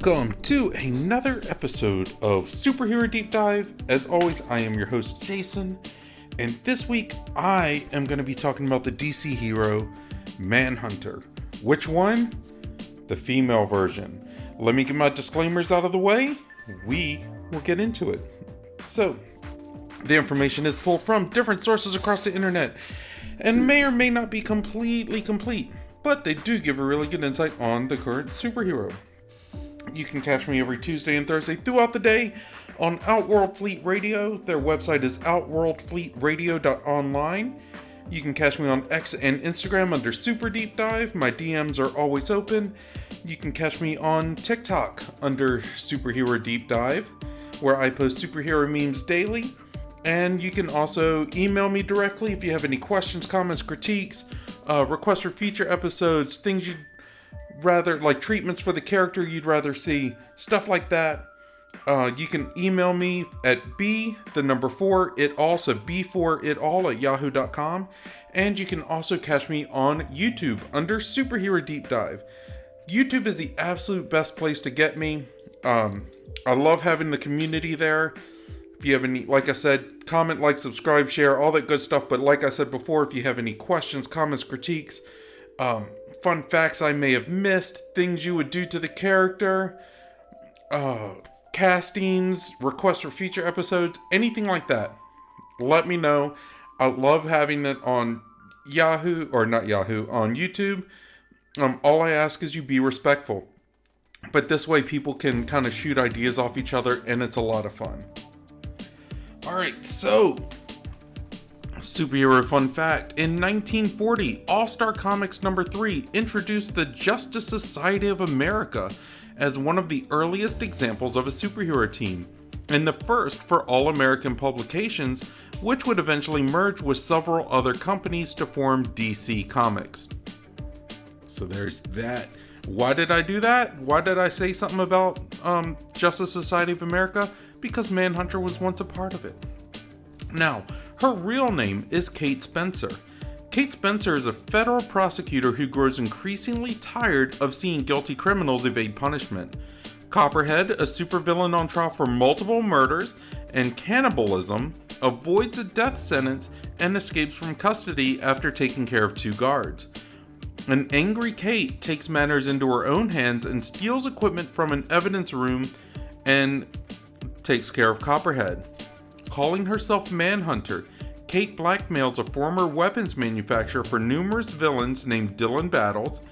Welcome to another episode of Superhero Deep Dive. As always, I am your host, Jason, and this week I am going to be talking about the DC hero, Manhunter. Which one? The female version. Let me get my disclaimers out of the way. We will get into it. So, the information is pulled from different sources across the internet and may or may not be completely complete, but they do give a really good insight on the current superhero. You can catch me every Tuesday and Thursday throughout the day on Outworld Fleet Radio. Their website is outworldfleetradio.online. You can catch me on X and Instagram under Super Deep Dive. My DMs are always open. You can catch me on TikTok under Superhero Deep Dive, where I post superhero memes daily. And you can also email me directly if you have any questions, comments, critiques, requests for future episodes, things you'd rather, like treatments for the character you'd rather see, stuff like that. You can email me at b4itall, so b4itall at yahoo.com. And you can also catch me on YouTube under Superhero Deep Dive. YouTube is the absolute best place to get me. I love having the community there. If you have any, like I said, comment, like, subscribe, share, all that good stuff. But like I said before, if you have any questions, comments, critiques, fun facts I may have missed, things you would do to the character, castings, requests for future episodes, anything like that, let me know. I love having it on on YouTube. All I ask is you be respectful. But this way people can kind of shoot ideas off each other and it's a lot of fun. Alright, so superhero fun fact. In 1940, All-Star Comics number 3 introduced the Justice Society of America as one of the earliest examples of a superhero team, and the first for all-American publications, which would eventually merge with several other companies to form DC Comics. So there's that. Why did I do that? Why did I say something about Justice Society of America? Because Manhunter was once a part of it. Now, her real name is Kate Spencer. Kate Spencer is a federal prosecutor who grows increasingly tired of seeing guilty criminals evade punishment. Copperhead, a supervillain on trial for multiple murders and cannibalism, avoids a death sentence and escapes from custody after taking care of 2 guards. An angry Kate takes matters into her own hands and steals equipment from an evidence room and takes care of Copperhead. Calling herself Manhunter, Kate blackmails a former weapons manufacturer for numerous villains named Dylan Battles,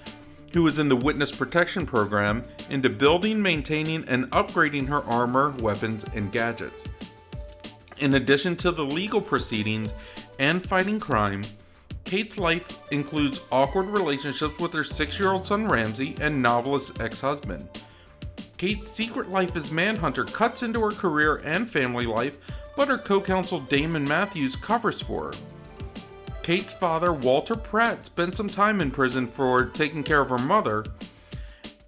who is in the Witness Protection Program, into building, maintaining, and upgrading her armor, weapons, and gadgets. In addition to the legal proceedings and fighting crime, Kate's life includes awkward relationships with her 6-year-old son Ramsey and novelist ex-husband. Kate's secret life as Manhunter cuts into her career and family life, but her co-counsel Damon Matthews covers for her. Kate's father, Walter Pratt, spent some time in prison for taking care of her mother,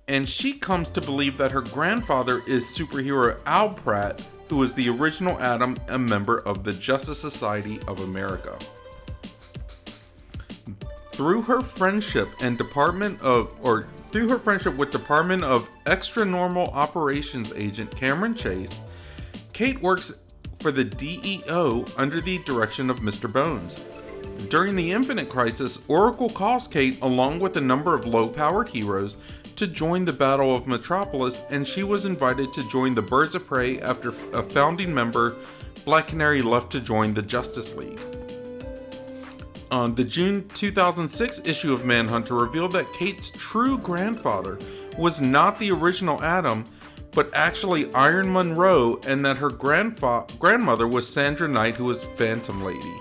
and she comes to believe that her grandfather is superhero Al Pratt, who was the original Atom, a member of the Justice Society of America. Through her friendship with Department of Extra Normal Operations Agent Cameron Chase, Kate works for the DEO under the direction of Mr. Bones. During the Infinite Crisis, Oracle calls Kate along with a number of low-powered heroes to join the Battle of Metropolis, and she was invited to join the Birds of Prey after a founding member, Black Canary, left to join the Justice League. The June 2006 issue of Manhunter revealed that Kate's true grandfather was not the original Atom, but actually Iron Monroe, and that her grandmother was Sandra Knight, who was Phantom Lady.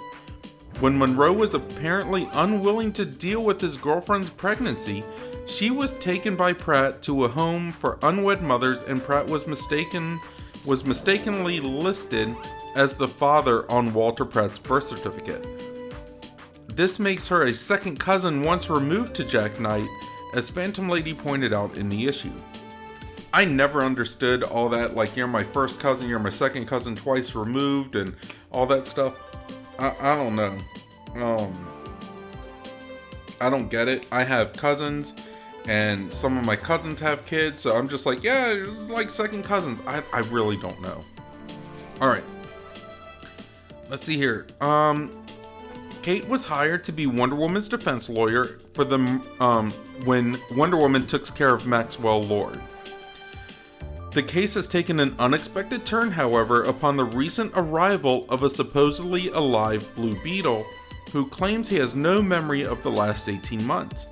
When Monroe was apparently unwilling to deal with his girlfriend's pregnancy, she was taken by Pratt to a home for unwed mothers, and Pratt was mistakenly listed as the father on Walter Pratt's birth certificate. This makes her a second cousin once removed to Jack Knight, as Phantom Lady pointed out in the issue. I never understood all that, like, you're my first cousin, you're my second cousin twice removed, and all that stuff. I don't know. I don't get it. I have cousins, And some of my cousins have kids, so I'm just like, yeah, it's like second cousins. I really don't know. All right. Let's see here. Kate was hired to be Wonder Woman's defense lawyer for the when Wonder Woman took care of Maxwell Lord. The case has taken an unexpected turn, however, upon the recent arrival of a supposedly alive Blue Beetle, who claims he has no memory of the last 18 months.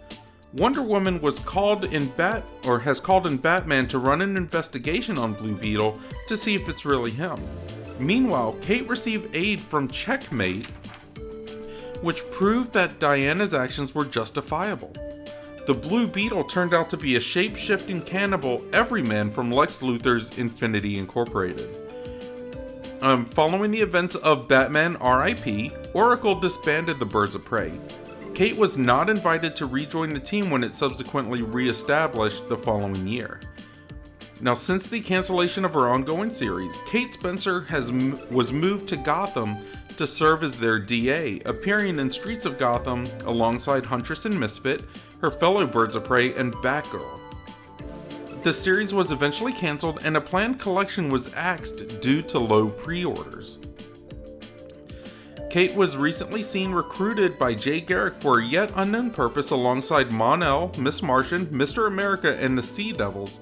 Wonder Woman has called in Batman to run an investigation on Blue Beetle to see if it's really him. Meanwhile, Kate received aid from Checkmate, which proved that Diana's actions were justifiable. The Blue Beetle turned out to be a shape-shifting cannibal everyman from Lex Luthor's Infinity Incorporated. Following the events of Batman R.I.P., Oracle disbanded the Birds of Prey. Kate was not invited to rejoin the team when it subsequently re-established the following year. Now, since the cancellation of her ongoing series, Kate Spencer was moved to Gotham to serve as their DA, appearing in Streets of Gotham alongside Huntress and Misfit, her fellow Birds of Prey, and Batgirl. The series was eventually canceled and a planned collection was axed due to low pre-orders. Kate was recently seen recruited by Jay Garrick for a yet unknown purpose alongside Mon-El, Miss Martian, Mr. America, and the Sea Devils.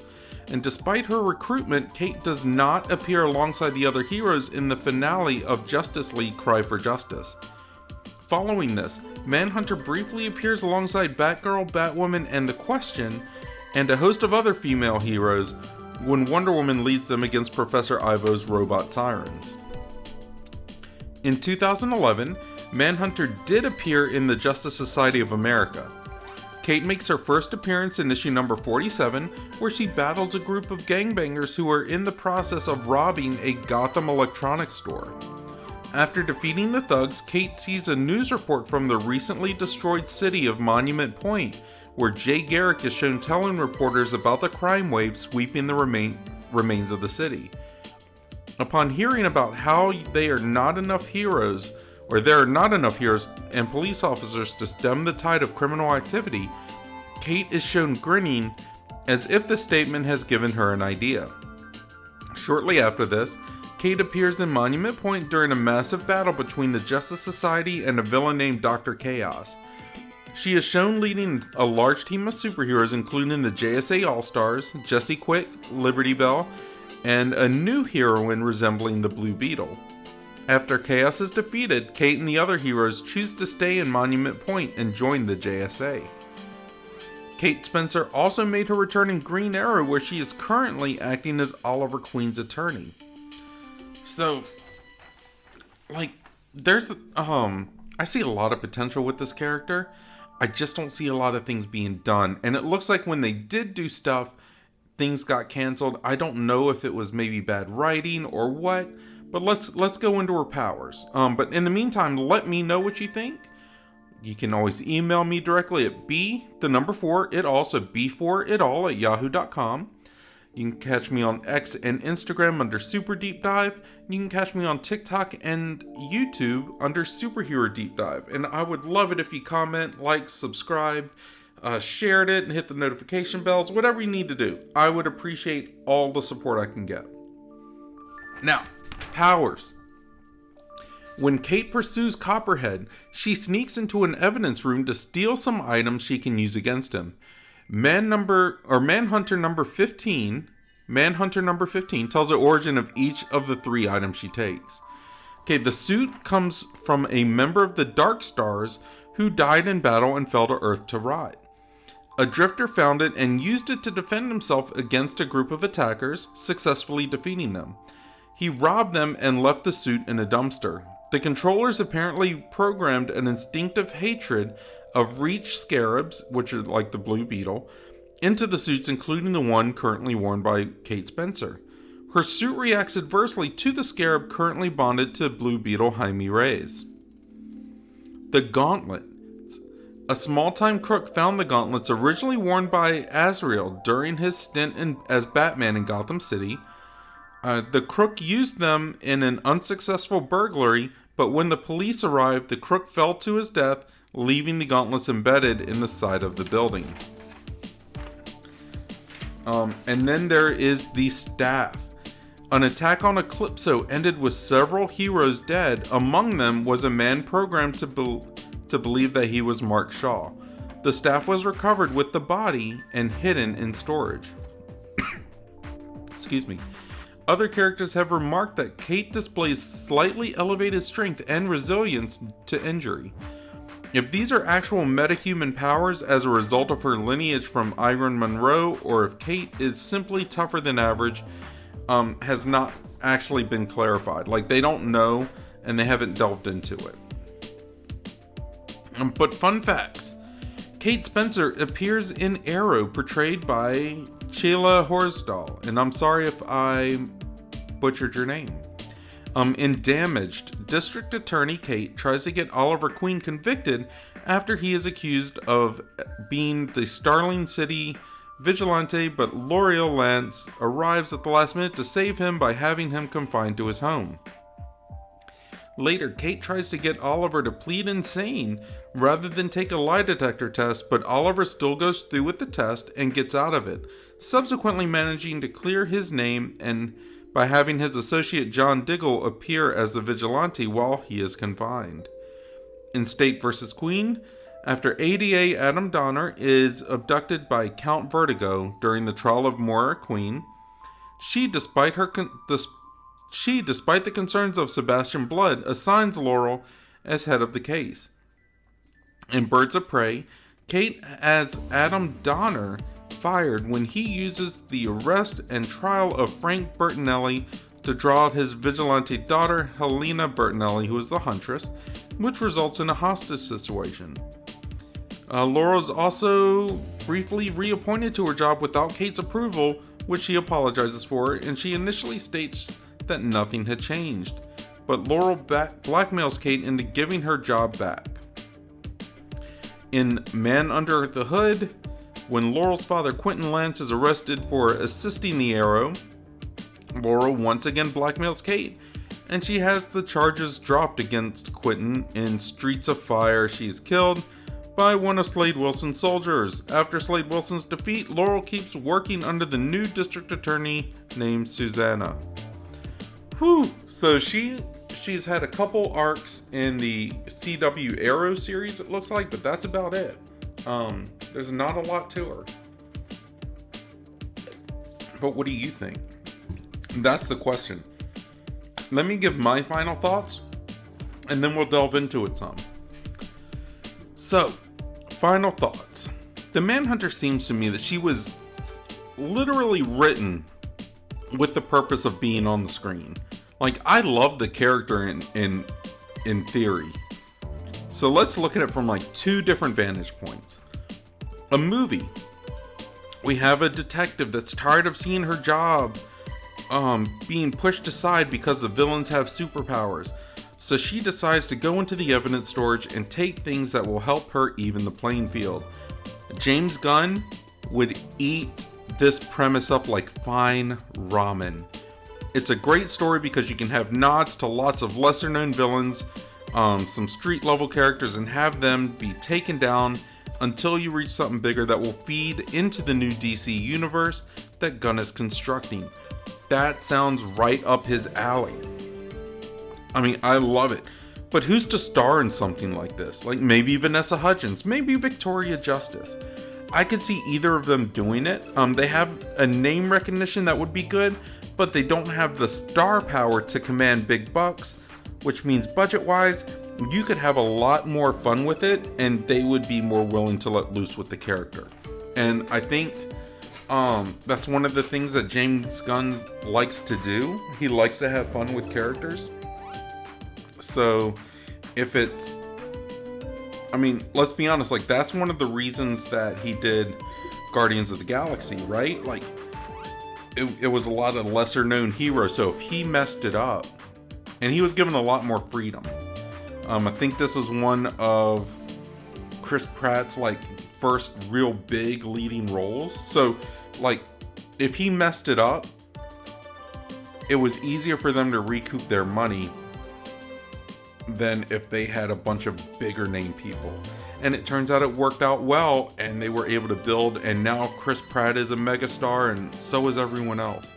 And despite her recruitment, Kate does not appear alongside the other heroes in the finale of Justice League Cry for Justice. Following this, Manhunter briefly appears alongside Batgirl, Batwoman, and The Question, and a host of other female heroes when Wonder Woman leads them against Professor Ivo's robot sirens. In 2011, Manhunter did appear in the Justice Society of America. Kate makes her first appearance in issue number 47, where she battles a group of gangbangers who are in the process of robbing a Gotham electronics store. After defeating the thugs, Kate sees a news report from the recently destroyed city of Monument Point, where Jay Garrick is shown telling reporters about the crime wave sweeping the remains of the city. Upon hearing about how there are not enough heroes and police officers to stem the tide of criminal activity, Kate is shown grinning as if the statement has given her an idea. Shortly after this, Kate appears in Monument Point during a massive battle between the Justice Society and a villain named Dr. Chaos. She is shown leading a large team of superheroes including the JSA All-Stars, Jessie Quick, Liberty Bell, and a new heroine resembling the Blue Beetle. After Chaos is defeated, Kate and the other heroes choose to stay in Monument Point and join the JSA. Kate Spencer also made her return in Green Arrow, where she is currently acting as Oliver Queen's attorney. So, there's, I see a lot of potential with this character. I just don't see a lot of things being done. And it looks like when they did do stuff, things got canceled. I don't know if it was maybe bad writing or what. But let's go into her powers. But in the meantime, let me know what you think. You can always email me directly at b4itall, so b4itall at yahoo.com. You can catch me on X and Instagram under Super Deep Dive. You can catch me on TikTok and YouTube under Superhero Deep Dive. And I would love it if you comment, like, subscribe, shared it, and hit the notification bells, whatever you need to do. I would appreciate all the support I can get. Now, powers. When Kate pursues Copperhead, she sneaks into an evidence room to steal some items she can use against him. Manhunter number 15 tells the origin of each of the 3 items she takes. Okay, the suit comes from a member of the Dark Stars who died in battle and fell to Earth to rot. A drifter found it and used it to defend himself against a group of attackers, successfully defeating them. He robbed them and left the suit in a dumpster. The controllers apparently programmed an instinctive hatred of Reach scarabs, which are like the Blue Beetle, into the suits, including the one currently worn by Kate Spencer. Her suit reacts adversely to the scarab currently bonded to Blue Beetle Jaime Reyes. The Gauntlet. A small-time crook found the gauntlets originally worn by Azrael during his stint as Batman in Gotham City. The crook used them in an unsuccessful burglary, but when the police arrived, the crook fell to his death, leaving the gauntlets embedded in the side of the building. And then there is the staff. An attack on Eclipso ended with several heroes dead. Among them was a man programmed to believe that he was Mark Shaw. The staff was recovered with the body and hidden in storage. Excuse me. Other characters have remarked that Kate displays slightly elevated strength and resilience to injury. If these are actual metahuman powers as a result of her lineage from Irene Monroe, or if Kate is simply tougher than average, has not actually been clarified. Like, they don't know, and they haven't delved into it. But fun facts. Kate Spencer appears in Arrow, portrayed by Sheila Horsdal, and I'm sorry if I butchered your name. In Damaged, District Attorney Kate tries to get Oliver Queen convicted after he is accused of being the Starling City vigilante, but L'Oreal Lance arrives at the last minute to save him by having him confined to his home. Later, Kate tries to get Oliver to plead insane rather than take a lie detector test, but Oliver still goes through with the test and gets out of it, subsequently managing to clear his name and by having his associate John Diggle appear as the vigilante while he is confined. In State vs. Queen, after ADA Adam Donner is abducted by Count Vertigo during the trial of Moira Queen, she, despite the concerns of Sebastian Blood, assigns Laurel as head of the case. In Birds of Prey, Kate has Adam Donner fired when he uses the arrest and trial of Frank Bertinelli to draw out his vigilante daughter, Helena Bertinelli, who is the Huntress, which results in a hostage situation. Laurel is also briefly reappointed to her job without Kate's approval, which she apologizes for, and she initially states that nothing had changed. But Laurel blackmails Kate into giving her job back. In Man Under the Hood, when Laurel's father Quentin Lance is arrested for assisting the Arrow, Laurel once again blackmails Kate, and she has the charges dropped against Quentin. In Streets of Fire, she is killed by one of Slade Wilson's soldiers. After Slade Wilson's defeat, Laurel keeps working under the new district attorney named Susanna. Whew, so she's had a couple arcs in the CW Arrow series, it looks like, but that's about it. There's not a lot to her. But what do you think? That's the question. Let me give my final thoughts, and then we'll delve into it some. So, final thoughts. The Manhunter seems to me that she was literally written with the purpose of being on the screen. Like, I love the character in theory. So let's look at it from like two different vantage points. A movie. We have a detective that's tired of seeing her job being pushed aside because the villains have superpowers. So she decides to go into the evidence storage and take things that will help her even the playing field. James Gunn would eat this premise up like fine ramen. It's a great story because you can have nods to lots of lesser known villains, some street level characters, and have them be taken down until you reach something bigger that will feed into the new DC universe that Gunn is constructing. That sounds right up his alley. I mean, I love it. But who's to star in something like this? Like maybe Vanessa Hudgens, maybe Victoria Justice. I could see either of them doing it. They have a name recognition that would be good, but they don't have the star power to command big bucks, which means budget-wise, you could have a lot more fun with it, and they would be more willing to let loose with the character. And I think that's one of the things that James Gunn likes to do. He likes to have fun with characters. So if it's, I mean, let's be honest, like that's one of the reasons that he did Guardians of the Galaxy, right? Like it was a lot of lesser known heroes. So if he messed it up, and he was given a lot more freedom. I think this is one of Chris Pratt's like first real big leading roles. So like if he messed it up, it was easier for them to recoup their money than if they had a bunch of bigger name people. and it turns out it worked out well, and they were able to build, and now Chris Pratt is a megastar, and so is everyone else.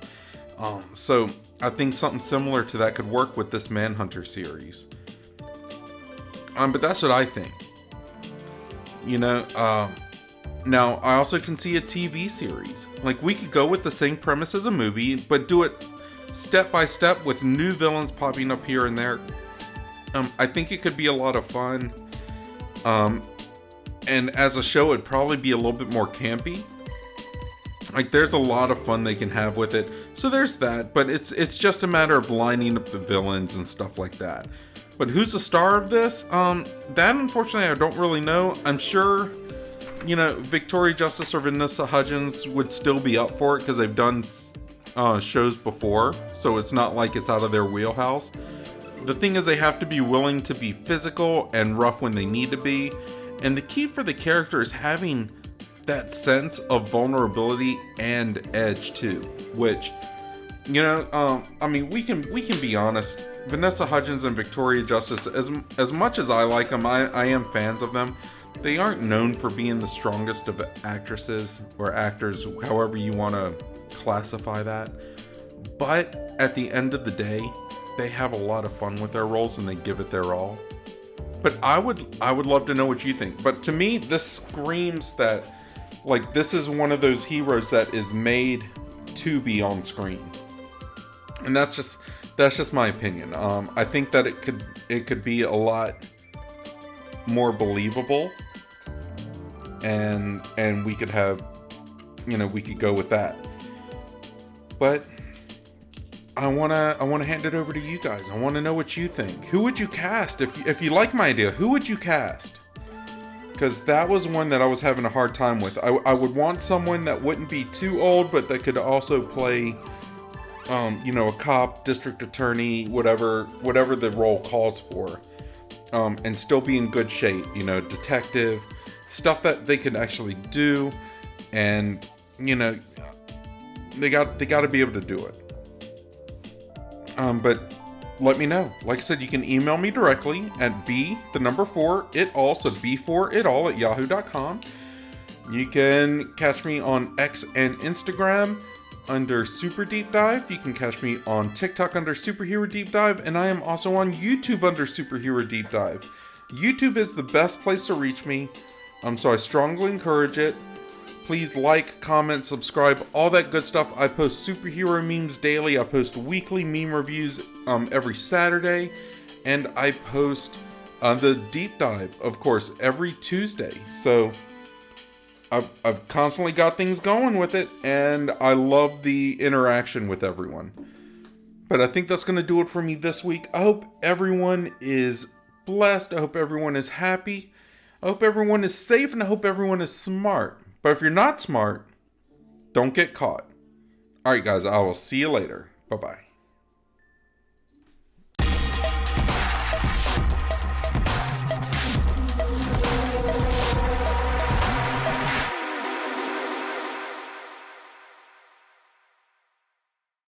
So I think something similar to that could work with this Manhunter series. But that's what I think. Now I also can see a TV series. Like, we could go with the same premise as a movie, but do it step by step with new villains popping up here and there. I think it could be a lot of fun. And as a show, it'd probably be a little bit more campy. Like, there's a lot of fun they can have with it. So there's that, but it's just a matter of lining up the villains and stuff like that. But who's the star of this? That unfortunately I don't really know. I'm sure, Victoria Justice or Vanessa Hudgens would still be up for it because they've done shows before. So it's not like it's out of their wheelhouse. The thing is, they have to be willing to be physical and rough when they need to be. And the key for the character is having that sense of vulnerability and edge too, which, we can be honest. Vanessa Hudgens and Victoria Justice, as much as I like them, I am fans of them. They aren't known for being the strongest of actresses or actors, however you want to classify that. But at the end of the day, they have a lot of fun with their roles and they give it their all. But I would love to know what you think. But to me, this screams that, like, this is one of those heroes that is made to be on screen. And that's just my opinion. I think that it could be a lot more believable, and we could have, we could go with that. But I wanna hand it over to you guys. I want to know what you think. Who would you cast if you like my idea? Who would you cast? Because that was one that I was having a hard time with. I would want someone that wouldn't be too old, but that could also play, a cop, district attorney, whatever the role calls for, and still be in good shape. Detective, stuff that they can actually do, and they got to be able to do it. But let me know. Like I said, you can email me directly at b4itall, so b4itall at yahoo.com. You can catch me on X and Instagram under Super Deep Dive. You can catch me on TikTok under Superhero Deep Dive, and I am also on YouTube under Superhero Deep Dive. YouTube is the best place to reach me, so I strongly encourage it. Please like, comment, subscribe, all that good stuff. I post superhero memes daily. I post weekly meme reviews every Saturday. And I post the deep dive, of course, every Tuesday. So I've constantly got things going with it. And I love the interaction with everyone. But I think that's going to do it for me this week. I hope everyone is blessed. I hope everyone is happy. I hope everyone is safe. And I hope everyone is smart. But if you're not smart, don't get caught. Alright guys, I will see you later. Bye-bye.